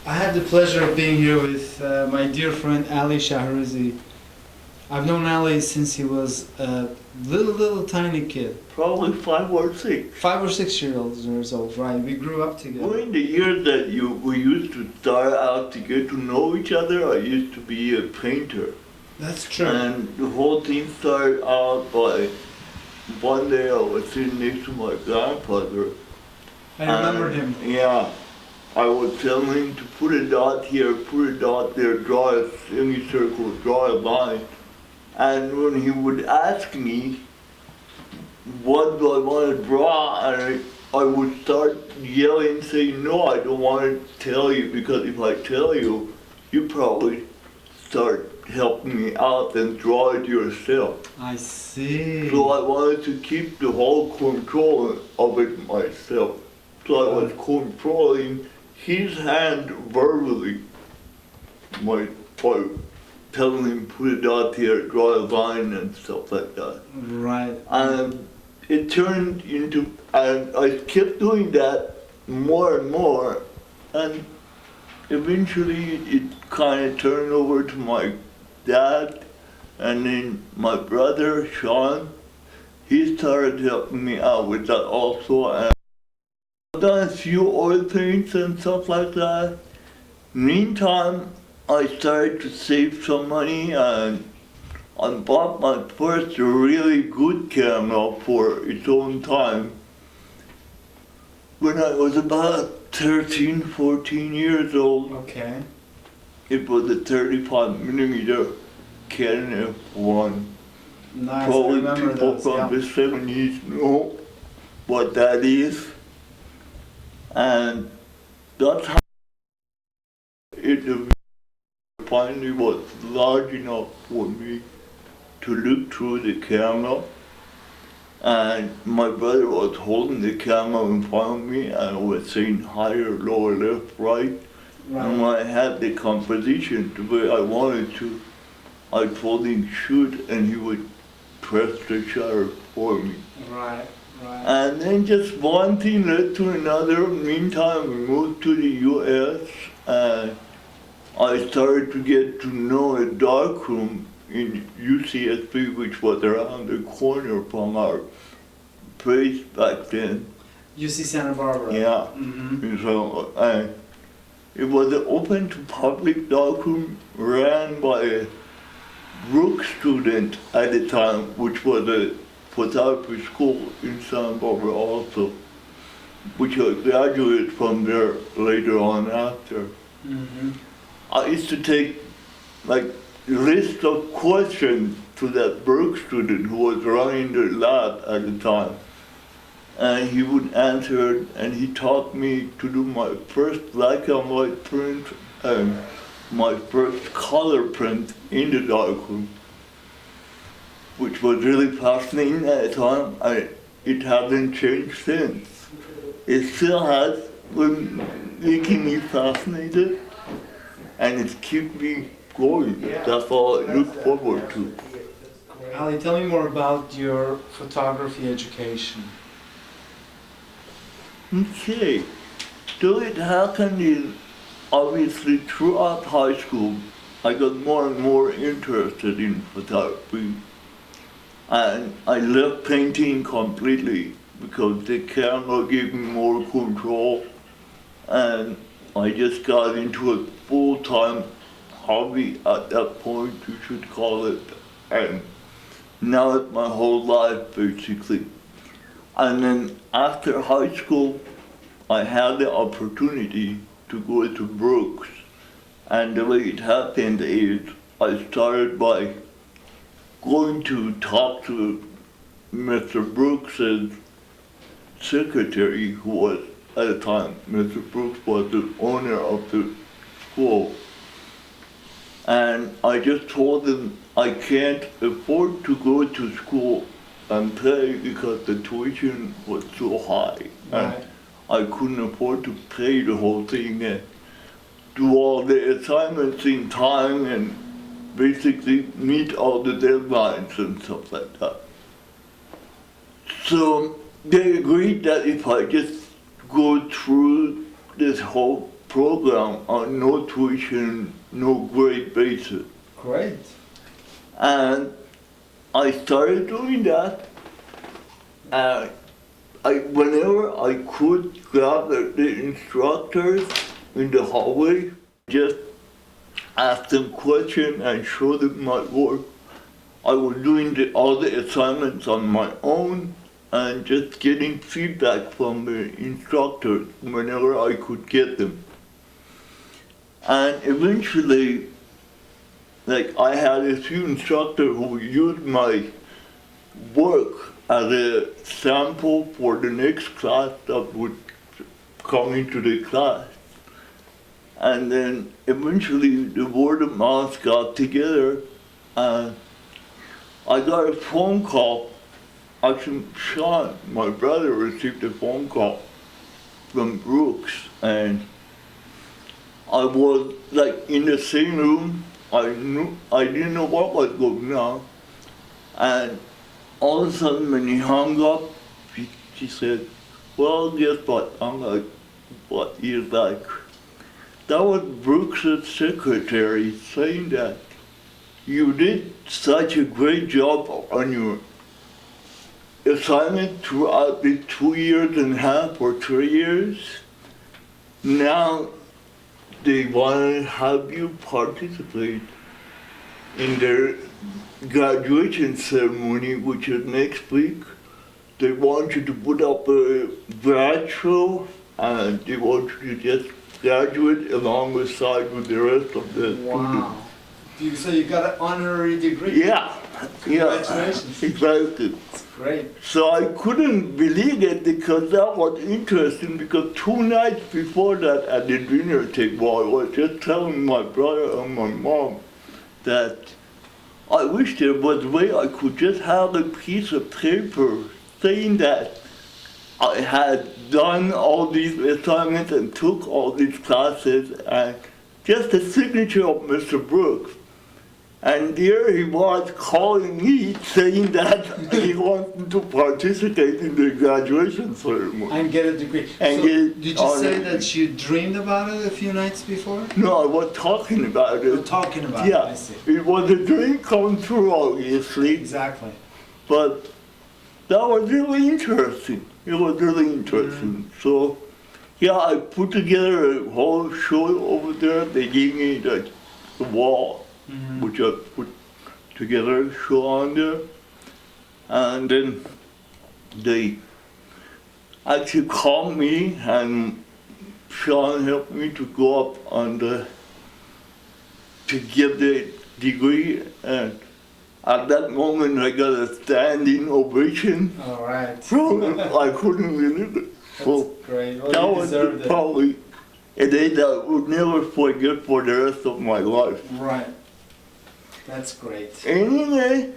I had the pleasure of being here with my dear friend Ali Shahrouzi. I've known Ali since he was a little tiny kid. Probably 5 or 6. 5 or 6 years old, right? We grew up together. During the years that we used to start out to get to know each other, I used to be a painter. That's true. And the whole thing started out by one day I was sitting next to my grandfather. I remember him. Yeah. I was telling him to put a dot here, put a dot there, draw a semicircle, draw a line. And when he would ask me, what do I want to draw? And I would start yelling, saying, no, I don't want to tell you, because if I tell you, you probably start helping me out and draw it yourself. I see. So I wanted to keep the whole control of it myself. So I was controlling his hand verbally, by telling him put a dot here, draw a line and stuff like that. Right. And it turned into, and I kept doing that more and more, and eventually it kind of turned over to my dad, and then my brother Sean, he started helping me out with that also. And I've done a few oil paints and stuff like that. Meantime, I started to save some money and I bought my first really good camera for its own time when I was about 13, 14 years old. Okay. It was a 35mm Canon F1. Nice. Probably I remember people those, from the 70s know what that is. And that's how it finally was large enough for me to look through the camera. And my brother was holding the camera in front of me and I was saying higher, lower, left, right. And when I had the composition the way I wanted to, I told him shoot and he would press the shutter for me. Right. And then just one thing led to another. Meantime, we moved to the US and I started to get to know a darkroom in UCSB, which was around the corner from our place back then. UC Santa Barbara. Yeah. Mm-hmm. And so it was an open to public darkroom ran by a Brooks student at the time, which was a photography school in Santa Barbara also, which I graduated from there later on after. Mm-hmm. I used to take like a list of questions to that Brooks student who was running the lab at the time. And he would answer it, and he taught me to do my first black and white print and my first color print in the darkroom, which was really fascinating at the time. It hasn't changed since. It still has been making me fascinated, and it keeps me going. That's all I look forward to. Ali, tell me more about your photography education. Okay, so it happened is obviously throughout high school, I got more and more interested in photography. And I left painting completely because the camera gave me more control. And I just got into a full-time hobby at that point, you should call it. And now it's my whole life, basically. And then after high school, I had the opportunity to go to Brooks. And the way it happened is I started by going to talk to Mr. Brooks' secretary, who was at the time, Mr. Brooks was the owner of the school. And I just told him I can't afford to go to school and pay because the tuition was so high. And I couldn't afford to pay the whole thing and do all the assignments in time and basically meet all the deadlines and stuff like that. So they agreed that if I just go through this whole program on no tuition, no grade basis. Great. And I started doing that. And whenever I could grab the instructors in the hallway, just ask them questions and show them my work. I was doing all the assignments on my own and just getting feedback from the instructors whenever I could get them. And eventually, like, I had a few instructors who used my work as a sample for the next class that would come into the class. And then eventually the word of mouth got together, and I got a phone call. Actually, Sean, my brother, received a phone call from Brooks, and I was like in the same room. I didn't know what was going on, and all of a sudden when he hung up, she said, "Well, guess what?" I'm like, "What is that?" That was Brooks' secretary saying that you did such a great job on your assignment throughout the 2.5 or 3 years. Now they want to have you participate in their graduation ceremony, which is next week. They want you to put up a grad show, and they want you to just graduate alongside with the rest of the students. So you got an honorary degree? Yeah. Congratulations. Yeah, exactly. That's great. So I couldn't believe it because that was interesting, because 2 nights before that at the dinner table, I was just telling my brother and my mom that I wish there was a way I could just have a piece of paper saying that I had done all these assignments and took all these classes, and just a signature of Mr. Brooks. And there he was calling me saying that he wanted to participate in the graduation ceremony. And get a degree. And So get did you say that you dreamed about it a few nights before? No, I was talking about You were it. talking about Yeah, it, I see. it was a dream come true, obviously. Exactly. But that was really interesting. It was really interesting. So, yeah, I put together a whole show over there. They gave me the wall, which I put together a show on there. And then they actually called me, and Sean helped me to go up on to get the degree. And at that moment, I got a standing ovation. All right. I couldn't believe it. That's great. Well, that you was deserved it. probably a day that I would never forget for the rest of my life. Right. That's great. Anyway,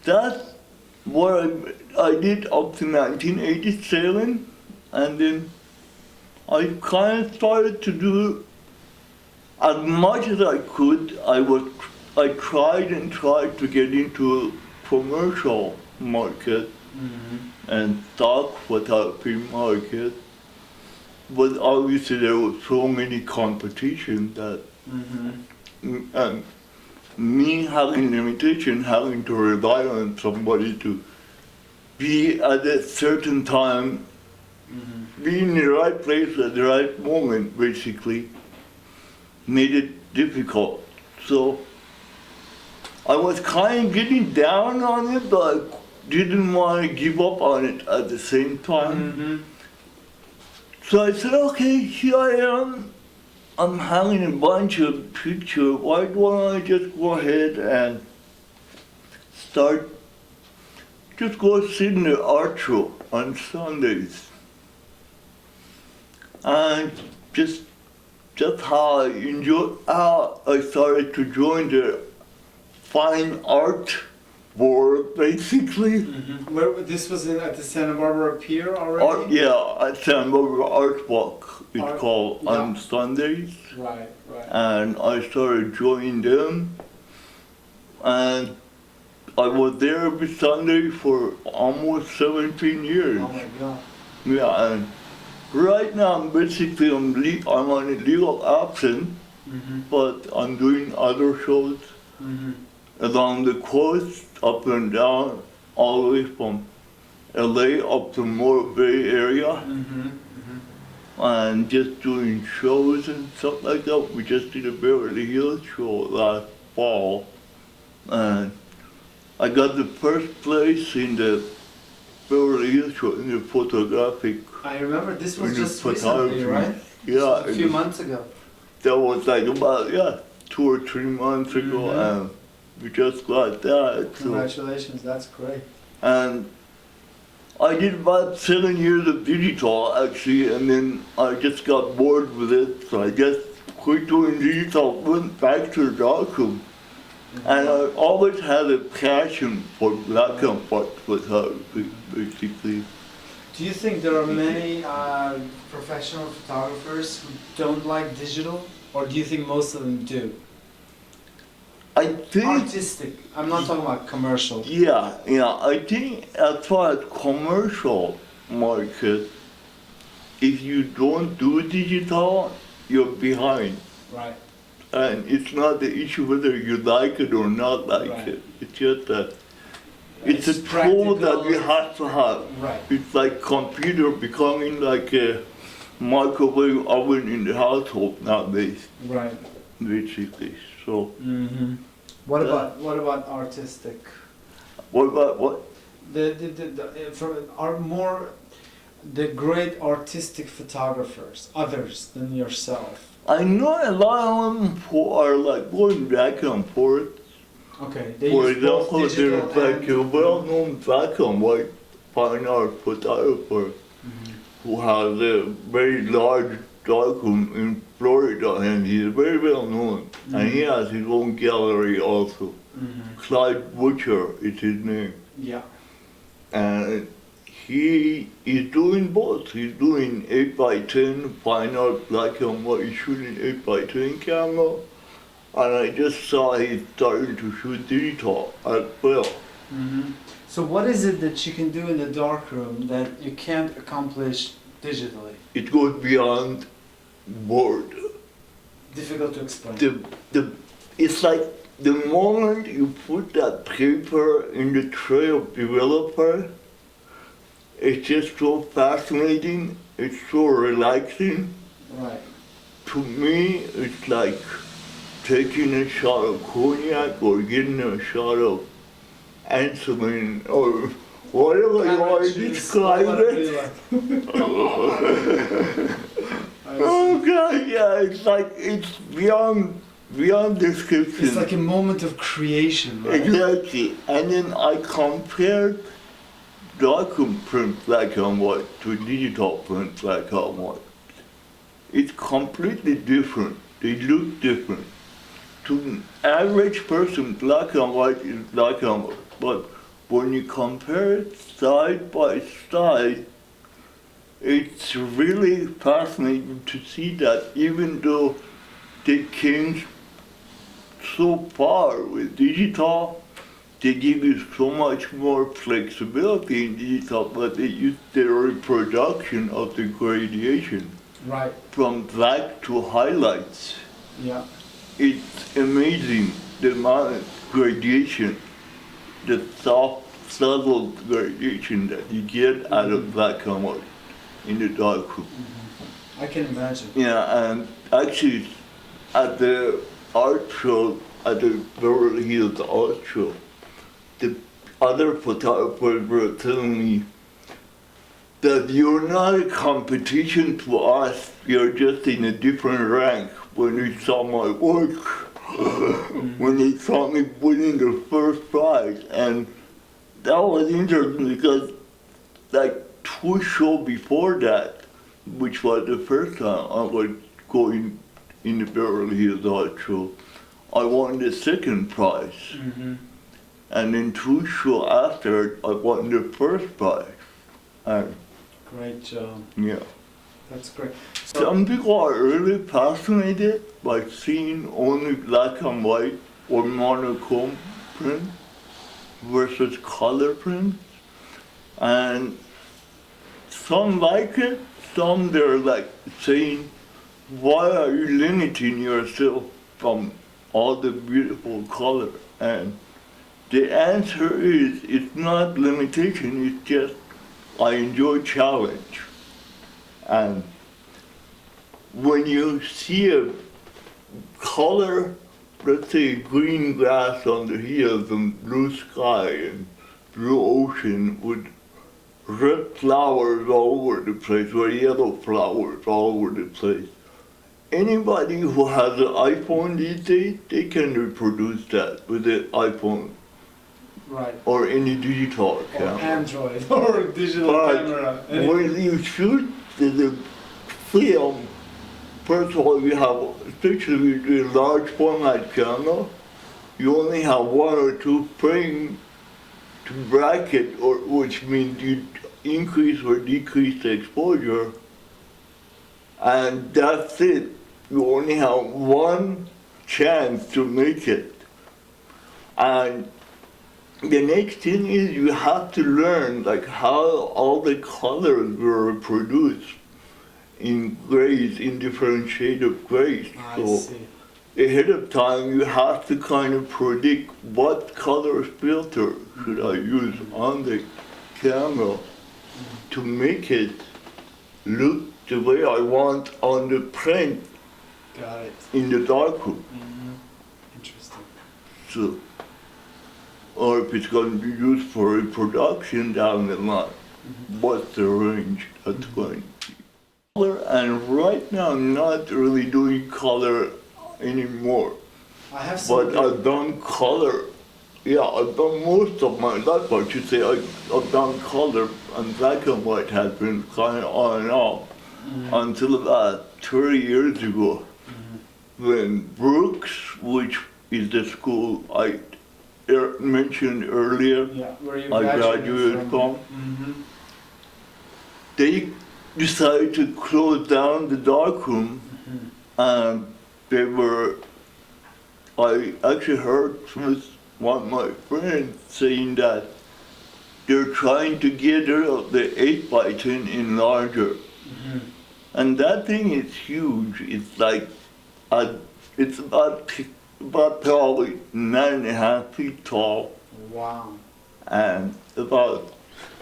that's what I did up to 1987, and then I kind of started to do as much as I could. I tried and tried to get into commercial market and stock photography market, but obviously there was so many competition that and me having limitation, having to rely on somebody to be at a certain time, be in the right place at the right moment, basically, made it difficult. So I was kind of getting down on it, but I didn't want to give up on it at the same time. So I said, okay, here I am. I'm having a bunch of pictures. Why don't I just go ahead and just go sit in the art show on Sundays. And just how I started to join the fine art board, basically. Where this was at the Santa Barbara Pier already? At Santa Barbara Art Walk, it's called, on Sundays. Right. And I started joining them. And I was there every Sunday for almost 17 years. Oh my God. Yeah, and Right now, basically, I'm on a legal absence, Mm-hmm. but I'm doing other shows Mm-hmm. along the coast, up and down, all the way from LA up to more Bay Area, Mm-hmm. Mm-hmm. and just doing shows and stuff like that. We just did a Beverly Hills show last fall, and I got the first place in the Beverly Hills show in the photographic. I remember this was in the just recently, photography. right? Yeah, A few months ago. that was like about 2 or 3 months ago, Mhm. and we just got that. So. Congratulations, that's great. And I did about 7 years of digital actually, and then I just got bored with it, so I just quit doing digital, went back to the darkroom. And I always had a passion for black and white photography, basically. Do you think there are many professional photographers who don't like digital, or do you think most of them do? I think, Artistic. I'm not talking about commercial. I think as far as commercial market, if you don't do digital, you're behind. Right. And it's not the issue whether you like it or not like Right. it. It's just that it's a tool practical. that we have to have. Right. It's like computer becoming like a microwave oven in the household nowadays, Right. basically. So Mm-hmm. What about artistic? what about what? Are more the great artistic photographers, others than yourself? I know a lot of them who are like going back and forth. Okay, they For use both example, digital there's like a and well-known black and white fine art photographer Mhm. who has a very large darkroom in Florida, and he's very well known. And he has his own gallery also. Mhm. Clyde Butcher is his name. Yeah. And he is doing both. He's doing 8x10 fine art black and white. He's shooting 8x10 camera. And I just saw he's starting to shoot digital as well. Mm-hmm. So what is it that you can do in the darkroom that you can't accomplish digitally? It goes beyond word. Difficult to explain. It's like the moment you put that paper in the tray of developer, it's just so fascinating, it's so relaxing. Right. To me, it's like taking a shot of cognac or getting a shot of insulin or whatever you want to describe it. Oh God, yeah, it's beyond description. It's like a moment of creation, right? Exactly. And then I compared darkroom print black and white to digital print black and white. It's completely different. They look different. To an average person, black and white is black and white. But when you compare it side by side, it's really fascinating to see that even though they came so far with digital, they give you so much more flexibility in digital, but they use the reproduction of the gradation. Right. From black to highlights. Yeah. It's amazing the amount of gradation, the soft, subtle gradation that you get out of black and white in the darkroom. Mm-hmm. I can imagine. Yeah, and actually at the art show, at the Beverly Hills art show, the other photographers were telling me that you're not a competition to us, you're just in a different rank when they saw my work, when they saw me winning the first prize. And that was interesting because like 2 shows before that, which was the first time I was going in the Beverly Hills art show, I won the second prize. Mm-hmm. And then 2 shows after, I won the first prize. And Great job. yeah. That's great. Some people are really fascinated by seeing only black and white or monochrome print versus color print. And some like it, some they're like saying, why are you limiting yourself from all the beautiful color? And the answer is, it's not limitation, it's just I enjoy challenge. And when you see a color, let's say green grass on the hills and blue sky and blue ocean with red flowers all over the place or yellow flowers all over the place. Anybody who has an iPhone these days, they can reproduce that with an iPhone. Right. Or any digital Or camera. Android or digital camera. When you shoot the film, first of all, you have, especially with a large format camera, you only have one or two frames to bracket, or which means you increase or decrease the exposure, and that's it. You only have one chance to make it. And the next thing is you have to learn like how all the colors were produced in grays, in different shades of grays. I see. Ahead of time you have to kind of predict what color filter should I use on the camera to make it look the way I want on the print. Got it. In the darkroom. Interesting. So, or if it's going to be used for reproduction down the line, what's the range that's going to be? Color, and right now I'm not really doing color anymore. I have some. But I've done color. Yeah, I've done most of my life, I should say. I've done color, and black and white has been kind of on and off until about 30 years ago, when Brooks, which is the school I mentioned earlier, where you I graduated from, they decided to close down the darkroom, and they were, I actually heard from one of my friends saying that they're trying to get rid of the 8x10 enlarger. And that thing is huge. It's like, it's about probably 9.5 feet tall. Wow. And about,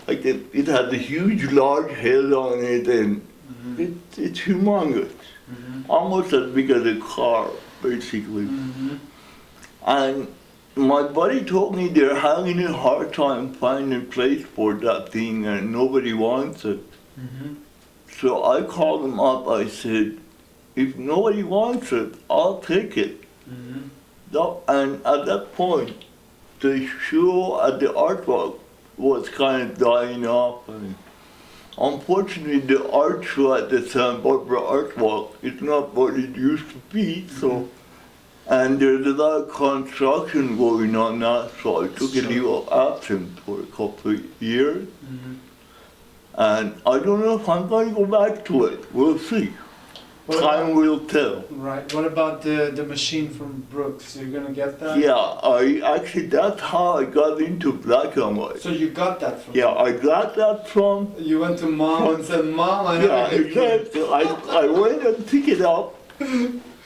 like it has a huge large head on it, and it's humongous. Almost as big as a car, basically. And my buddy told me they're having a hard time finding a place for that thing and nobody wants it. So I called them up, I said, if nobody wants it, I'll take it. And at that point, the show at the art walk was kind of dying off. And unfortunately, the art show at the Santa Barbara Art Walk is not what it used to be. So, and there's a lot of construction going on now, so I took a leave of absence for a couple of years. And I don't know if I'm going to go back to it. We'll see. Time will tell. Right. What about the machine from Brooks? You're gonna get that? Yeah, that's how I got into black and white. So you got that from? Yeah, I got that from. You went to mom and said, "Mom, I Yeah, exactly. I went and picked it up.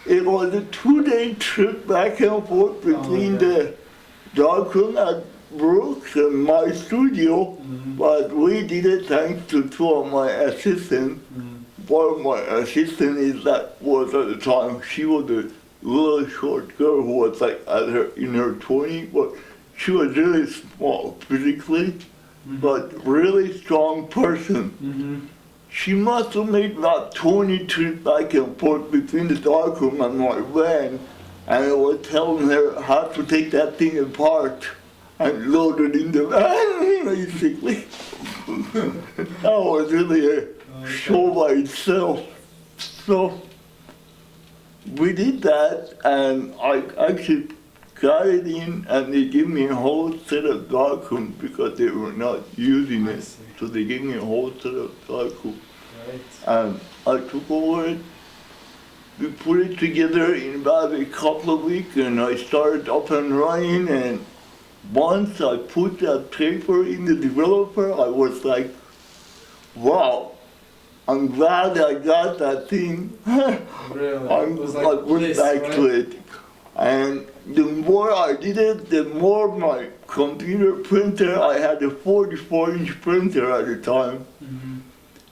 It was a 2-day trip back and forth between the darkroom at Brooks and my studio, but we did it thanks to two of my assistants. One of my assistants was at the time, she was a little short girl who was like in her 20s, but she was really small physically, but really strong person. She must have made about 20 trips back and forth between the darkroom and my van, and I was telling her how to take that thing apart and load it in the van, basically. That was really a show by itself. So we did that, and I actually got it in, and they gave me a whole set of darkroom because they were not using it. So they gave me a whole set of darkroom. And I took over it. We put it together in about a couple of weeks, and I started up and running. And once I put that paper in the developer, I was like, wow, I'm glad I got that thing. Really? I It was went this, back right? to it. And the more I did it, the more my computer printer, I had a 44-inch printer at the time. Mm-hmm.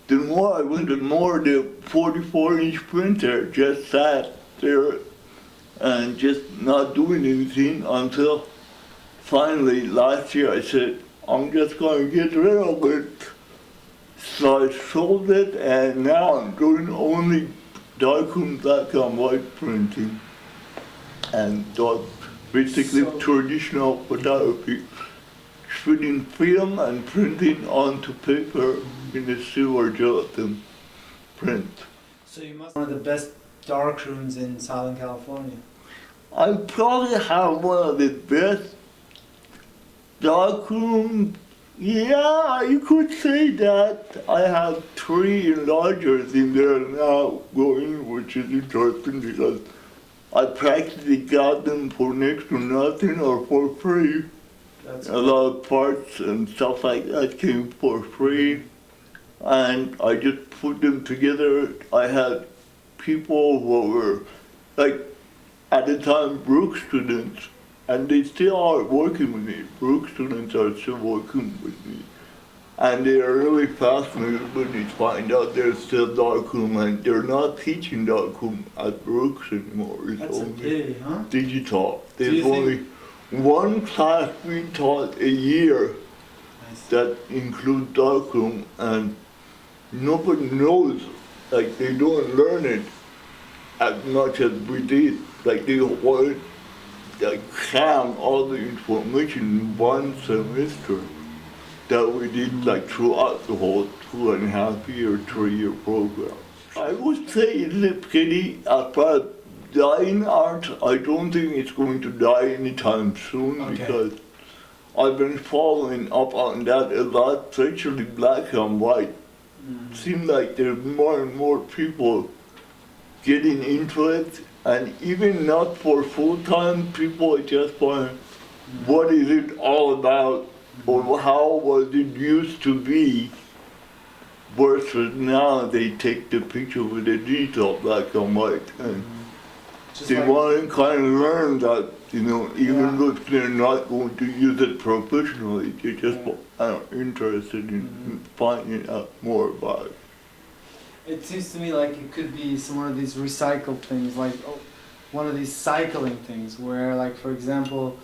The more I went, the more the 44-inch printer just sat there and just not doing anything until finally last year I said, I'm just going to get rid of it. So I sold it, and now I'm doing only darkroom black and white printing and basically So- traditional photography, shooting film and printing onto paper in a silver gelatin print. So you must be one of the best darkrooms in Southern California. I probably have one of the best darkroom. Yeah, you could say that. I have 3 enlargers in there now going, which is interesting because I practically got them for next to nothing or for free. That's A lot of parts and stuff like that came for free, and I just put them together. I had people who were, like, at the time, Brooks students, and they still are working with me. Brooks students are still working with me. And they are really fascinated when they find out there's still darkroom, and they're not teaching darkroom at Brooks anymore. It's That's a only pity, huh? digital. Do you There's only one class being taught a year Nice. that includes darkroom, and nobody knows, like they don't learn it as much as we did. Like they want like cram all the information in one semester that we did like throughout the whole 2.5 year, 3 year program. I would say it's a pity as far as dying art. I don't think it's going to die anytime soon Okay. because I've been following up on that a lot, especially black and white. Seems like there's more and more people getting into it, and even not for full-time people, just want what is it all about, or how was it used to be, versus now they take the picture with the digital black and white, and Just they like, want to kind of learn that, you know, even Yeah. though they're not going to use it professionally, they're just interested in finding out more about it. it seems to me like it could be some of these recycled things, like one of these cycling things, where, like, for example,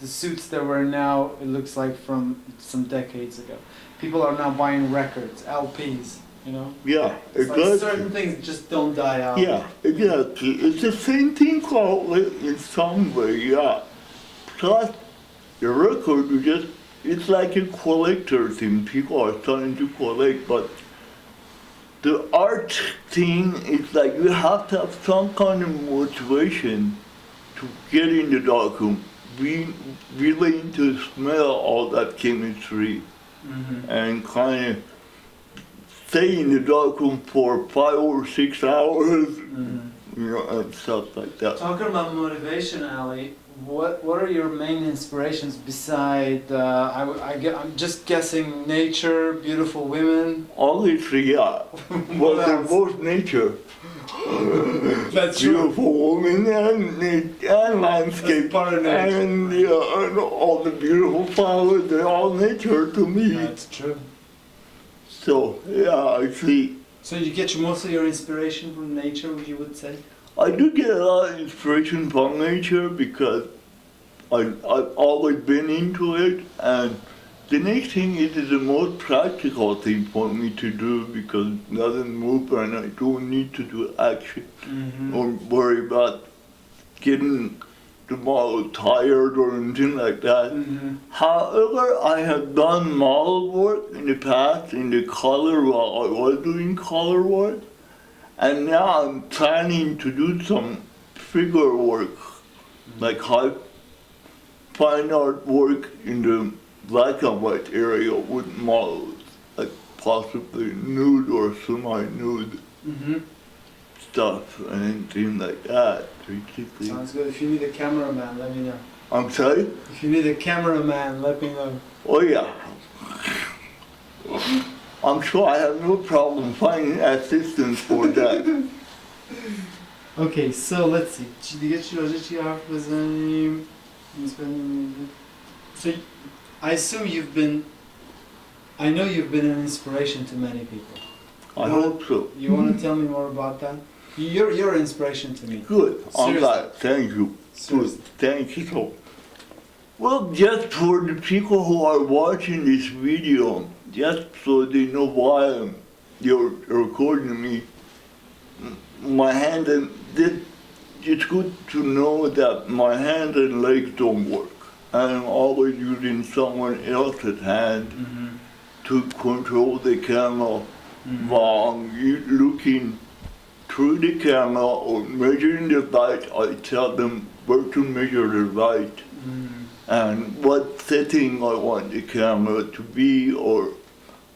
the suits that were now, it looks like from some decades ago. People are now buying records, LPs, you know? Yeah, It's like exactly. certain things just don't die out. Yeah, exactly. It's the same thing probably in some way, yeah. Plus, the record, it's like a collector thing. People are starting to collect, but the art thing is like you have to have some kind of motivation to get in the darkroom, be willing to smell all that chemistry Mm-hmm. and kind of stay in the darkroom for 5 or 6 hours, Mm-hmm. you know, and stuff like that. Talking about motivation, Ali, what are your main inspirations beside, I'm just guessing, nature, beautiful women? Obviously, yeah. Well, they're else? both nature. That's true. Beautiful women and landscape. That's part of nature. And, yeah, and all the beautiful flowers, they're all nature to me. That's true. So, yeah, I see. So you get most of your inspiration from nature, you would say? I do get a lot of inspiration from nature because I've always been into it, and the next thing is the most practical thing for me to do because it doesn't move and I don't need to do action Mm-hmm. or worry about getting tomorrow tired or anything like that. Mm-hmm. However, I have done model work in the past in the color while I was doing color work, and now I'm planning to do some figure work, like high fine art work in the black and white area with models, like possibly nude or semi-nude Mm-hmm. stuff and things like that, basically. Sounds good. If you need a cameraman, let me know. I'm sorry? If you need a cameraman, let me know. Oh yeah. I'm sure I have no problem finding assistance for that. Okay, so let's see. So I assume I know you've been an inspiration to many people. I hope so. You want to tell me more about that? You're an inspiration to me. Good. I'm Seriously. glad. Thank you. Good. Seriously. Thank you so. Well, just for the people who are watching this video, just so they know why you're recording me, my hand and it's good to know that my hand and legs don't work. I'm always using someone else's hand to control the camera while I'm looking through the camera or measuring the light. I tell them where to measure the light and what setting I want the camera to be, or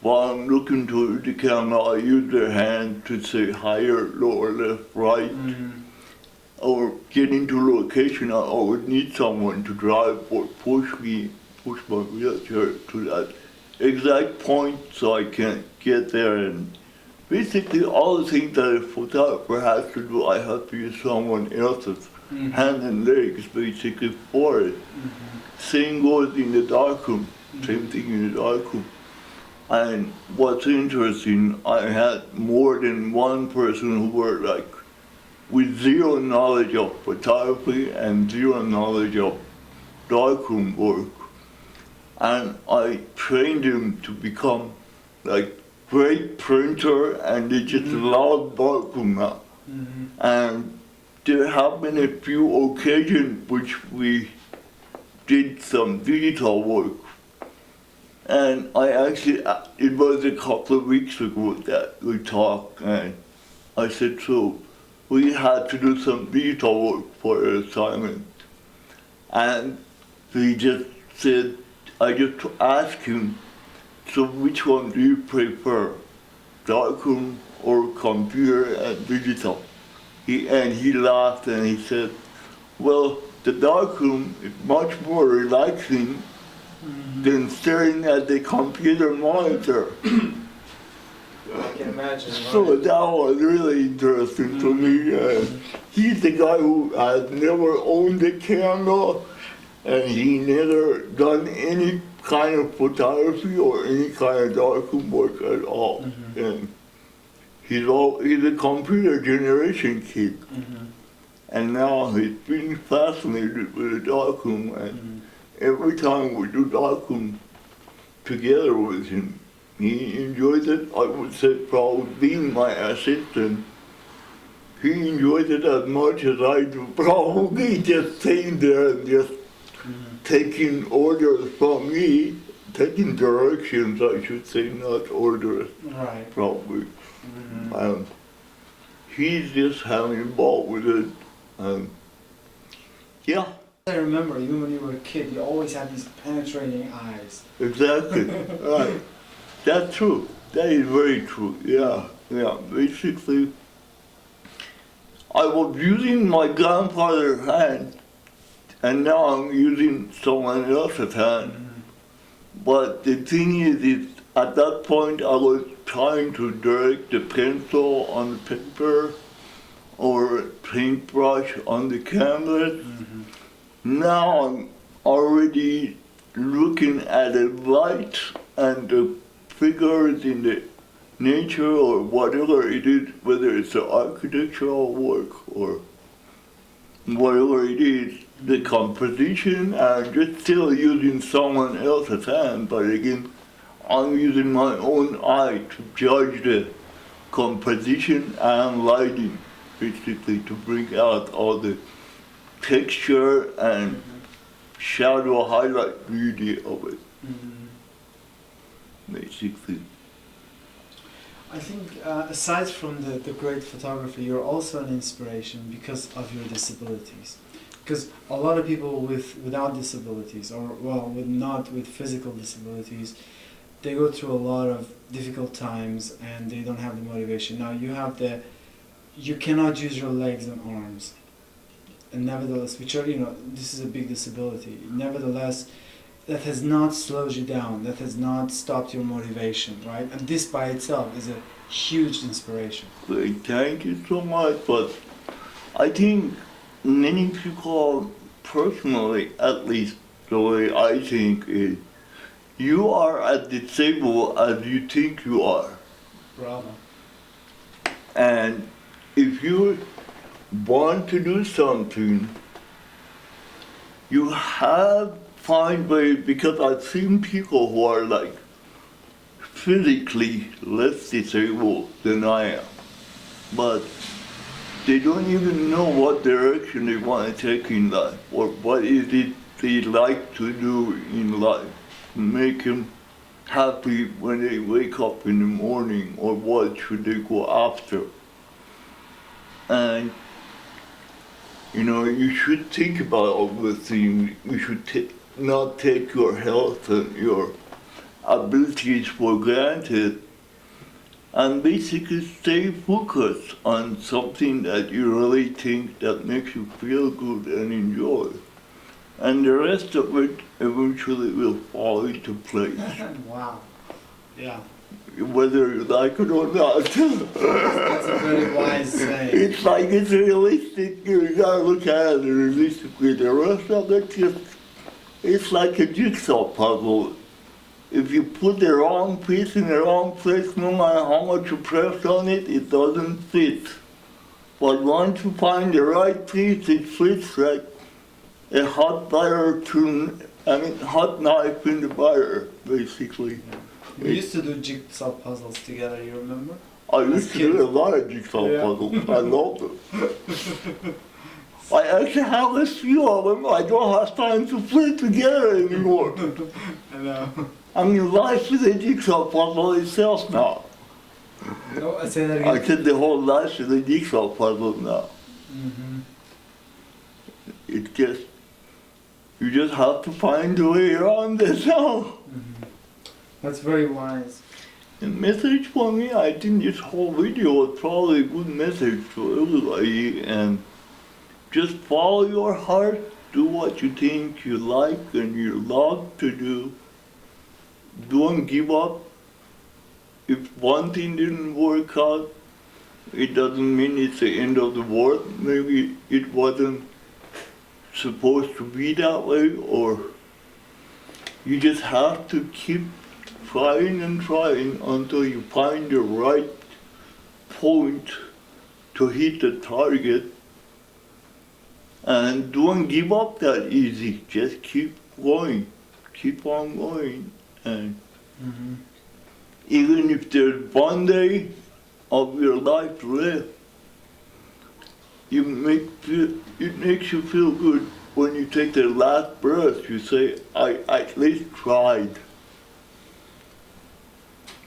while I'm looking through the camera I use their hand to say higher, lower, left, right. Or get into location, I always need someone to drive or push my wheelchair to that exact point so I can get there. And basically all the things that a photographer has to do, I have to use someone else's hand and legs basically for it. Same goes in the darkroom, same thing in the darkroom. And what's interesting, I had more than one person who were like with zero knowledge of photography and zero knowledge of darkroom work. And I trained them to become like great printer, and they just love darkroom now. And there have been a few occasions which we did some digital work. And I actually, it was a couple of weeks ago that we talked, and I said, so we had to do some digital work for an assignment. And he just said, I just asked him, so which one do you prefer, darkroom or computer and digital? He laughed and he said, well, the darkroom is much more relaxing than staring at the computer monitor. I can imagine. So that was really interesting to me. He's the guy who had never owned a camera, and he never done any kind of photography or any kind of darkroom work at all. And he's a computer generation kid. And now he's been fascinated with the darkroom, and every time we do darkroom together with him, he enjoys it. I would say probably being my assistant, he enjoys it as much as I do. Probably just staying there and just taking orders from me, taking directions, I should say, not orders. Right. Probably. He's just having involved with it. Yeah. I remember, even when you were a kid, you always had these penetrating eyes. Exactly. Right. That's true. That is very true. Yeah. Basically, I was using my grandfather's hand, and now I'm using someone else's hand. But the thing is at that point I was trying to direct the pencil on the paper or paintbrush on the canvas. Now I'm already looking at the light and the figures in the nature or whatever it is, whether it's an architectural work or whatever it is, the composition. I'm just still using someone else's hand, but again, I'm using my own eye to judge the composition and lighting, basically to bring out all the texture and shadow highlight beauty of it, basically. I think aside from the great photography, you're also an inspiration because of your disabilities. Because a lot of people without disabilities, or not with physical disabilities, they go through a lot of difficult times and they don't have the motivation. Now you cannot use your legs and arms, and nevertheless, which are, this is a big disability. Nevertheless, that has not slowed you down, that has not stopped your motivation, right? And this by itself is a huge inspiration. Great, thank you so much. But I think many people, personally, at least the way I think is, you are as disabled as you think you are. Bravo. And if you want to do something, you have find ways, because I've seen people who are like physically less disabled than I am, but they don't even know what direction they want to take in life, or what is it they like to do in life to make them happy when they wake up in the morning, or what should they go after. And you know, you should think about all the things. You should not take your health and your abilities for granted, and basically stay focused on something that you really think that makes you feel good and enjoy. And the rest of it eventually will fall into place. Wow. Yeah. Whether you like it or not. That's a very wise saying. It's like it's realistic. You gotta look at it realistically. The rest of it just, it's like a jigsaw puzzle. If you put the wrong piece in the wrong place, no matter how much you press on it, it doesn't fit. But once you find the right piece, it fits like a hot knife in the butter, basically. We used to do jigsaw puzzles together, you remember? I used to do a lot of jigsaw puzzles. I love them. I actually have a few of them. I don't have time to put it together anymore. I know. I mean, life is a jigsaw puzzle itself now. No, I say that again. I said the whole life is a jigsaw puzzle now. Mm-hmm. It just, you just have to find a way around it now. Mm-hmm. That's very wise. The message for me, I think this whole video was probably a good message to everybody, and just follow your heart, do what you think you like and you love to do. Don't give up. If one thing didn't work out, it doesn't mean it's the end of the world. Maybe it wasn't supposed to be that way, or you just have to keep trying and trying until you find the right point to hit the target. And don't give up that easy. Just keep going. Keep on going. And even if there's one day of your life left, it makes you feel good when you take the last breath. You say, I at least tried.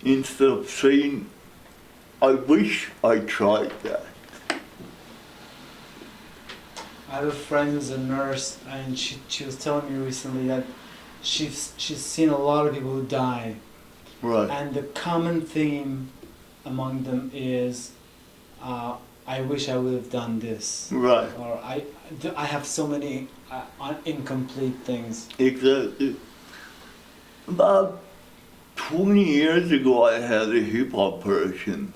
Instead of saying, I wish I tried that. I have a friend who's a nurse, and she was telling me recently that she's seen a lot of people who die. Right. And the common theme among them is, I wish I would have done this. Right. Or I have so many incomplete things. Exactly. About 20 years ago, I had a hip operation,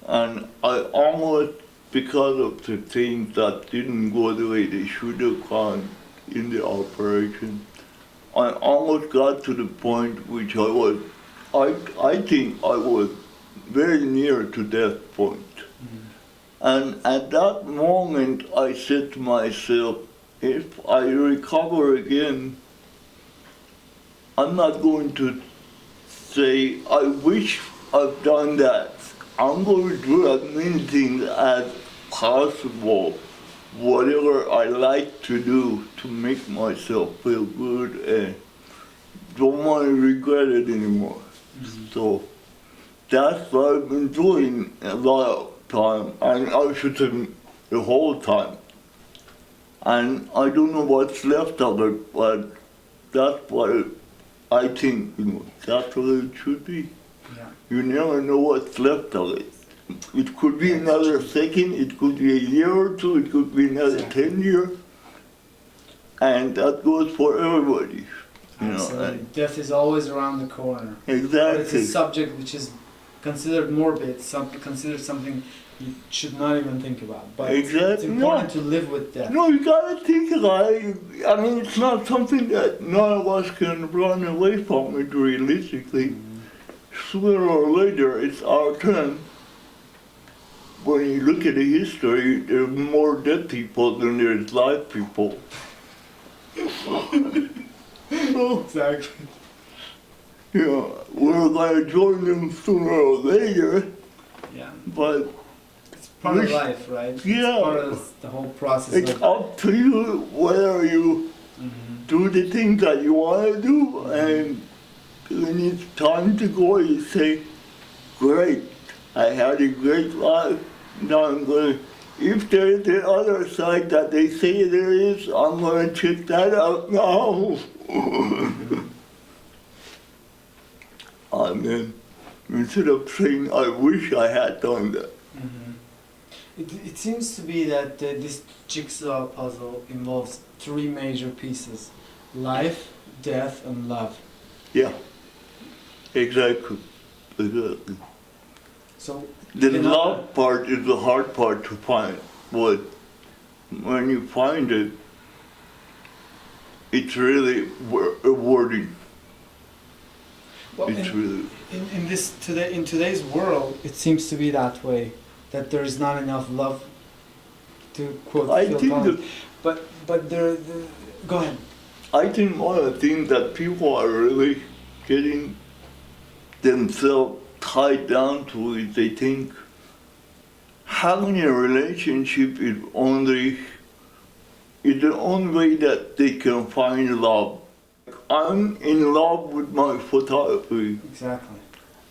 and I almost, because of the things that didn't go the way they should have gone in the operation, I almost got to the point which I think I was very near to that point. And at that moment, I said to myself, if I recover again, I'm not going to say, I wish I've done that. I'm going to do as many things as possible, whatever I like to do to make myself feel good, and don't want to regret it anymore. So that's what I've been doing a lot of time, and I should say the whole time. And I don't know what's left of it, but that's what I think, that's what it should be. Yeah. You never know what's left of it. It could be another second, it could be a year or two, it could be another 10 years. And that goes for everybody. You know, Absolutely. Death is always around the corner. But it's exactly. a subject which is considered morbid, considered something you should not even think about. But it's Exactly. important to live with death. No, you gotta think about it. I mean, it's not something that none of us can run away from it realistically. Sooner or later, it's our turn. When you look at the history, there's more dead people than there's live people. So, Exactly. you know, we're gonna join them sooner or later, Yeah. but It's part of Which- life, right? yeah. It's part of the whole process. it's of, up to you whether you Mhm. do the things that you want to do, and when it's time to go, you say, great, I had a great life, now I'm going to, if there's the other side that they say there is, I'm going to check that out now. I mean, instead of saying, I wish I had done that. Mhm. It seems to be that this jigsaw puzzle involves three major pieces: life, death, and love. Yeah, exactly. Exactly. So The cannot- love part is the hard part to find, but when you find it, it's really rewarding. well, It's really, in today's world, it seems to be that way. That there is not enough love to quote I Phil think Collins. that, But go ahead. I think one of the things that people are really getting themselves tied down to is they think having a relationship is the only way that they can find love. I'm in love with my photography, Exactly.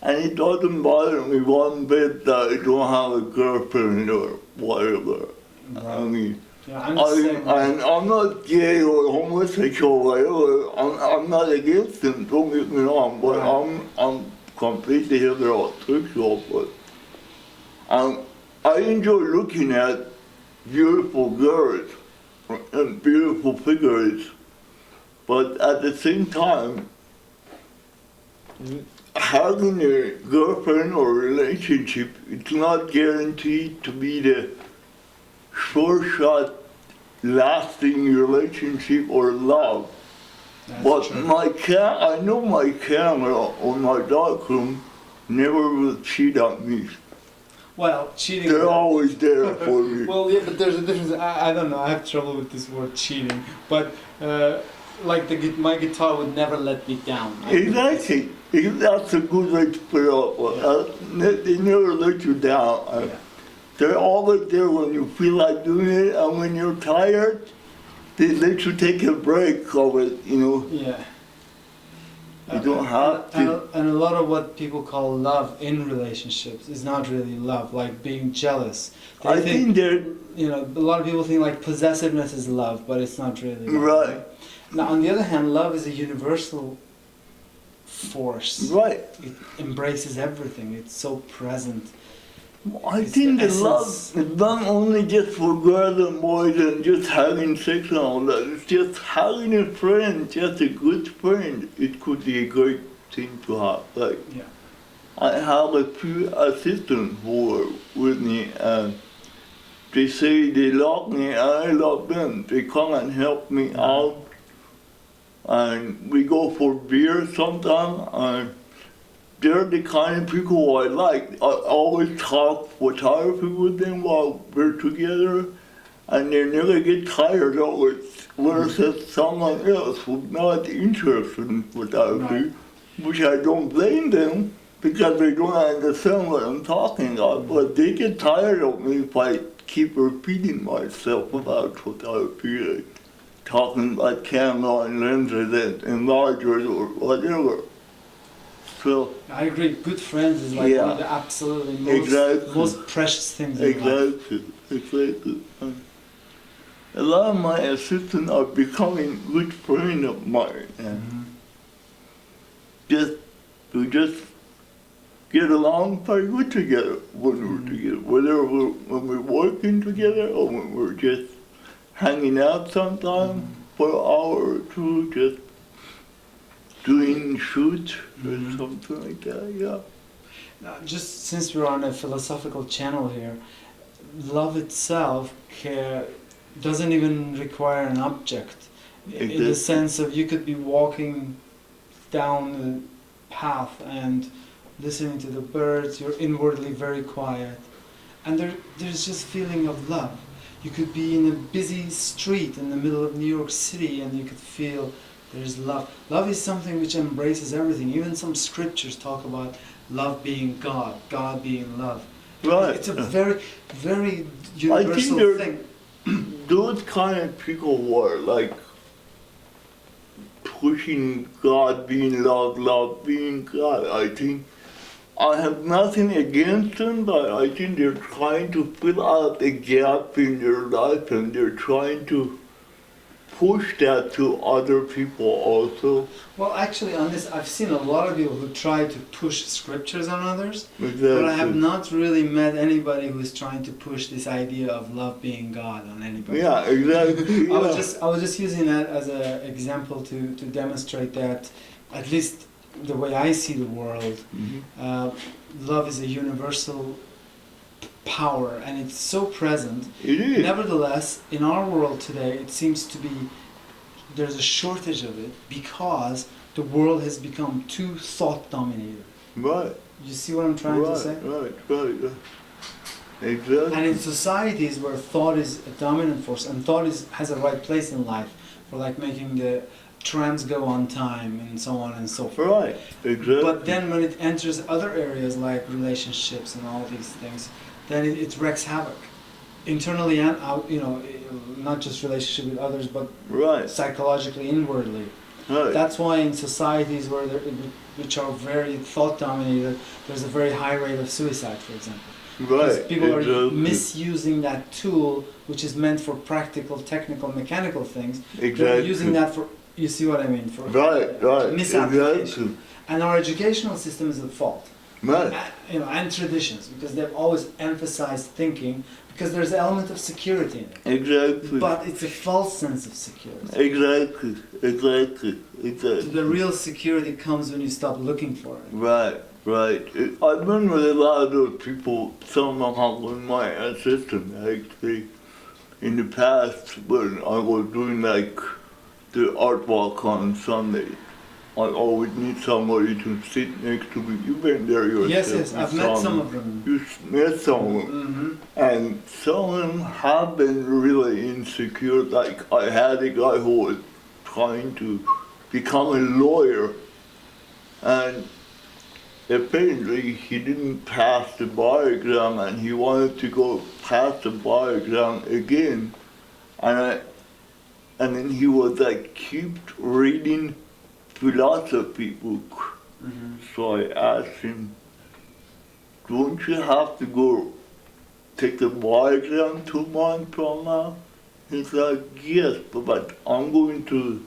and it doesn't bother me one bit that I don't have a girlfriend or whatever. I mean, Yeah, I'm the same way. I'm not gay or homosexual or whatever. I'm not against them, don't get me wrong, but Right. I'm completely heterosexual, but I enjoy looking at beautiful girls and beautiful figures, but at the same time, having a girlfriend or relationship, it's not guaranteed to be the sure shot lasting relationship or love. That's But true. I know my camera on my darkroom never will cheat on me. Well, cheating. They're always there for me. Well, yeah, but there's a difference. I don't know. I have trouble with this word cheating. But like my guitar would never let me down. Exactly. That's a good way to put it up. They never let you down. Yeah. They're always there when you feel like doing it, and when you're tired, they let you take a break of it, you know. Yeah. You don't have to. And a lot of what people call love in relationships is not really love, like being jealous. They I think they're you know, a lot of people think like possessiveness is love, but it's not really love. right. Now, on the other hand, love is a universal force. Right. It embraces everything. It's so present. I It's think the the love essence. is not only just for girls and boys and just having sex and all that. It's just having a friend, just a good friend. It could be a great thing to have. Like, Yeah. I have a few assistants who are with me, and they say they love me and I love them. They come and help me out, and we go for beer sometimes, and they're the kind of people I like. I always talk photography with them while we're together, and they never get tired of it. Versus someone else who's not interested in photography, which I don't blame them because they don't understand what I'm talking about. But they get tired of me if I keep repeating myself about photography, like talking about camera and lenses and enlargers or whatever. So I agree. Good friends is like one of the absolutely most precious things in life. Exactly. A lot of my assistants are becoming good friends of mine. And we just get along very good together when we're together. Whether when we're working together or when we're just hanging out sometime for an hour or two, just doing shoots or something like that, yeah. Just since we're on a philosophical channel here, love itself doesn't even require an object. In the sense of you could be walking down the path and listening to the birds, you're inwardly very quiet. And there's just feeling of love. You could be in a busy street in the middle of New York City and you could feel there's love. Love is something which embraces everything. Even some scriptures talk about love being God, God being love. Right. It's a very, very universal thing. Those kind of people were like pushing God being love, love being God. I think I have nothing against them, but I think they're trying to fill out a gap in their life and they're trying to push that to other people also. Well, actually, on this, I've seen a lot of people who try to push scriptures on others, Exactly. but I have not really met anybody who is trying to push this idea of love being God on anybody. Yeah, exactly. I was just using that as an example to demonstrate that, at least the way I see the world, love is a universal power and it's so present. It is. Nevertheless, in our world today, it seems to be there's a shortage of it because the world has become too thought dominated. Right. You see what I'm trying to say? Right. Exactly. And in societies where thought is a dominant force and thought has a right place in life for like making the trams go on time and so on and so forth. Right, exactly. But then when it enters other areas like relationships and all these things, then it wreaks havoc. Internally and out, not just relationship with others, but right. psychologically, inwardly. Right. That's why in societies which are very thought dominated, there's a very high rate of suicide, for example. Because Right. people exactly. are misusing that tool, which is meant for practical, technical, mechanical things. Exactly. They're using that for, you see what I mean? For Right. misapplication. Exactly. And our educational system is at fault. Right. And traditions, because they've always emphasized thinking, because there's an element of security in it. Exactly. But it's a false sense of security. Exactly. The real security comes when you stop looking for it. Right. I've been with a lot of those people, some of them in my assistant actually, in the past when I was doing like the art walk on Sunday. I always need somebody to sit next to me. You've been there yourself. Yes, I've met some of them. You met some of them. And some of them have been really insecure. Like I had a guy who was trying to become a lawyer and apparently he didn't pass the bar exam and he wanted to go pass the bar exam again. And then he was like, keep reading philosophy book. So I asked him, don't you have to go take the bar exam 2 months from now? He's like, yes, but I'm going to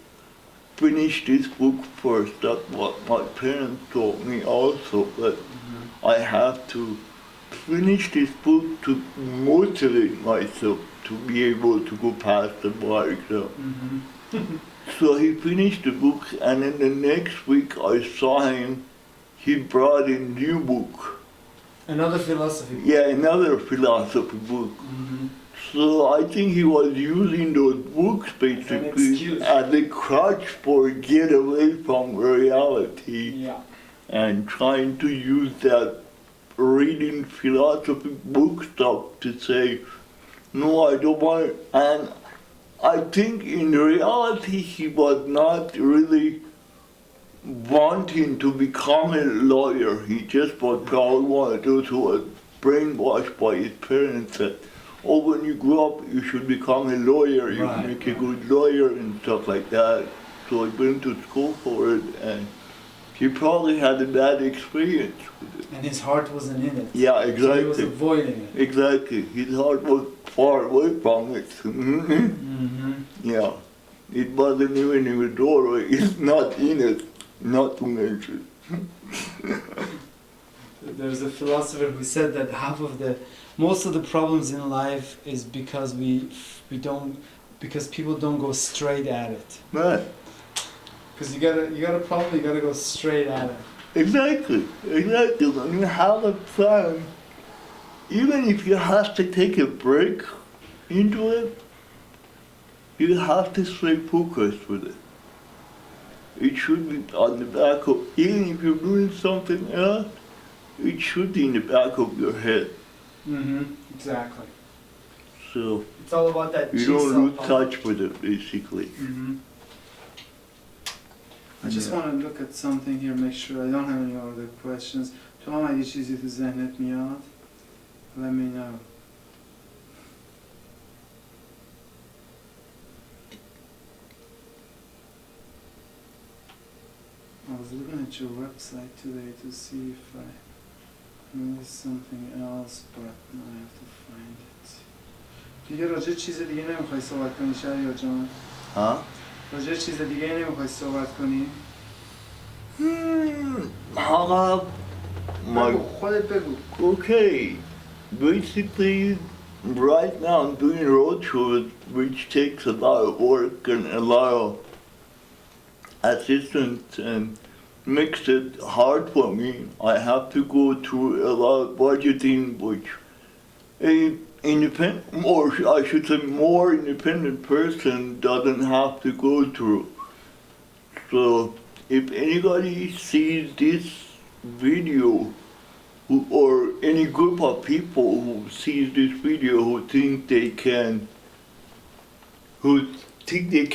finish this book first. That's what my parents told me also, but I have to finish this book to motivate myself to be able to go past the bar exam. So he finished the book, and then the next week I saw him, he brought a new book. Another philosophy book. Yeah, another philosophy book. So I think he was using those books basically as a crutch for get away from reality. Yeah. And trying to use that reading philosophy book stuff to say, no, I don't want it. And I think in reality he was not really wanting to become a lawyer. He just was probably one of those who was brainwashed by his parents that, oh, when you grow up you should become a lawyer, you can make a good lawyer and stuff like that. So he went to school for it and he probably had a bad experience with it. And his heart wasn't in it. Yeah, exactly. So he was avoiding it. Exactly. His heart was far away from it. Yeah. It wasn't even in the doorway. It's not in it. Not to mention. There's a philosopher who said that most of the problems in life is because because people don't go straight at it. Right. Because you got a problem, you gotta go straight at it. Exactly. When you have a plan, even if you have to take a break into it, you have to stay focused with it. It should be on the back of, even if you're doing something else, it should be in the back of your head. Exactly. So It's all about that you don't lose touch with it, basically. I just want to look at something here, make sure I don't have any other questions. تو هم اگه چیزی تو ذهنت میاد let me know. I was looking at your website today to see if I missed something else, but now I have to find it. دیگه راجع چیز دیگه نمیخوای صحبت کنی شهریار جان؟ ها؟ راجع چیز دیگه نمیخوای صحبت کنی؟ خودت بگو. Okay, basically right now I'm doing road shows which takes a lot of work and a lot of assistance and makes it hard for me. I have to go through a lot of budgeting which a independent, or I should say more independent person doesn't have to go through. So if anybody sees this video or any group of people who sees this video who think they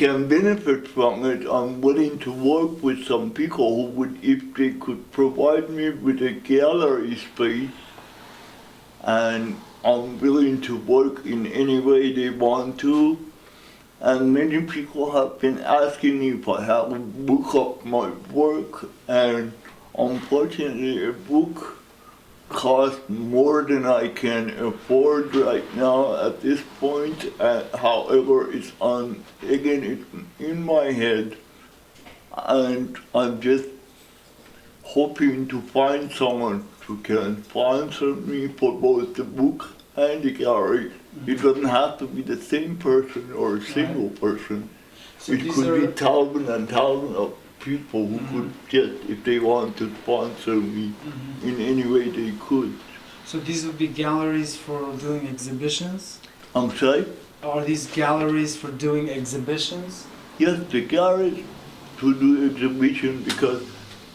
can benefit from it, I'm willing to work with some people who would, if they could provide me with a gallery space, and I'm willing to work in any way they want to. And many people have been asking me if I have a book of my work, and unfortunately a book costs more than I can afford right now at this point. However, it's in my head, and I'm just hoping to find someone who can sponsor me for both the book and the gallery. It doesn't have to be the same person or a single person. So it could be thousands and thousands of people who could just, if they want to sponsor me in any way they could. So these would be galleries for doing exhibitions? I'm sorry? Are these galleries for doing exhibitions? Yes, the galleries to do exhibition, because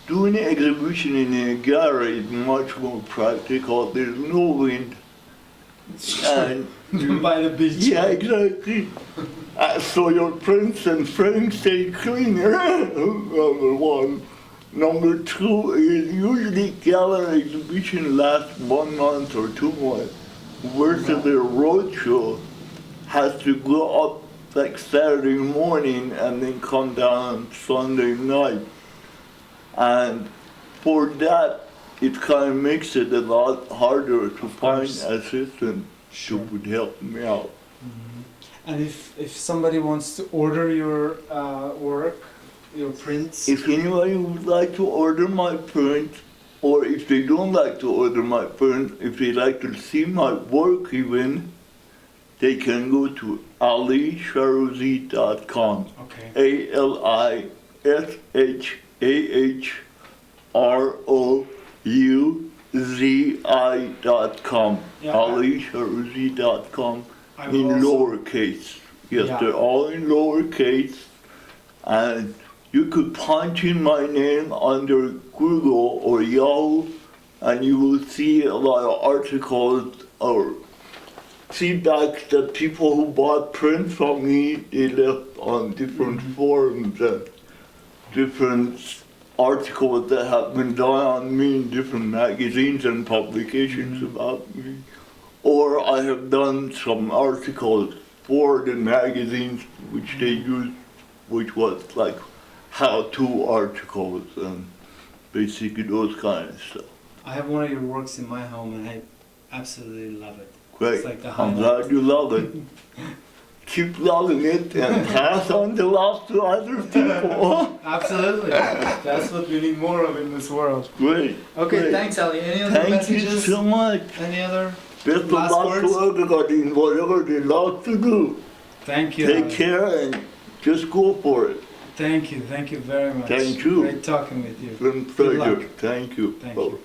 doing an exhibition in a gallery is much more practical. There's no wind. And by the beach. Yeah, exactly. So your prints and frames stay clean. Number one. Number two is usually gallery exhibition lasts 1 month or 2 months, versus the roadshow has to go up like Saturday morning and then come down Sunday night. And for that, it kind of makes it a lot harder to find assistants who would help me out. And if somebody wants to order your work, your prints? If anybody would like to order my print, or if they don't like to order my print, if they like to see my work even, they can go to alishahrouzi.com. Okay. ALISHAHROUZI.com. AliShahrouzi.com in lowercase. Yes, they're all in lowercase. And you could punch in my name under Google or Yahoo, and you will see a lot of articles or feedback that people who bought print from me, they left on different forums and different articles that have been done on me in different magazines and publications about me. Or I have done some articles for the magazines which they used, which was like how-to articles and basically those kind of stuff. I have one of your works in my home and I absolutely love it. Great. It's like the I'm glad you love it. Keep loving it and pass on the love to other people. Absolutely. That's what we need more of in this world. Great. Okay, great. Thanks, Ali. Any other messages? Thank you so much. Any other Best of last luck words? to everybody in whatever they love to do. Thank you. Take care and just go for it. Thank you very much. Thank you. Great talking with you. It's been a Good luck. pleasure. Thank you. Thank you.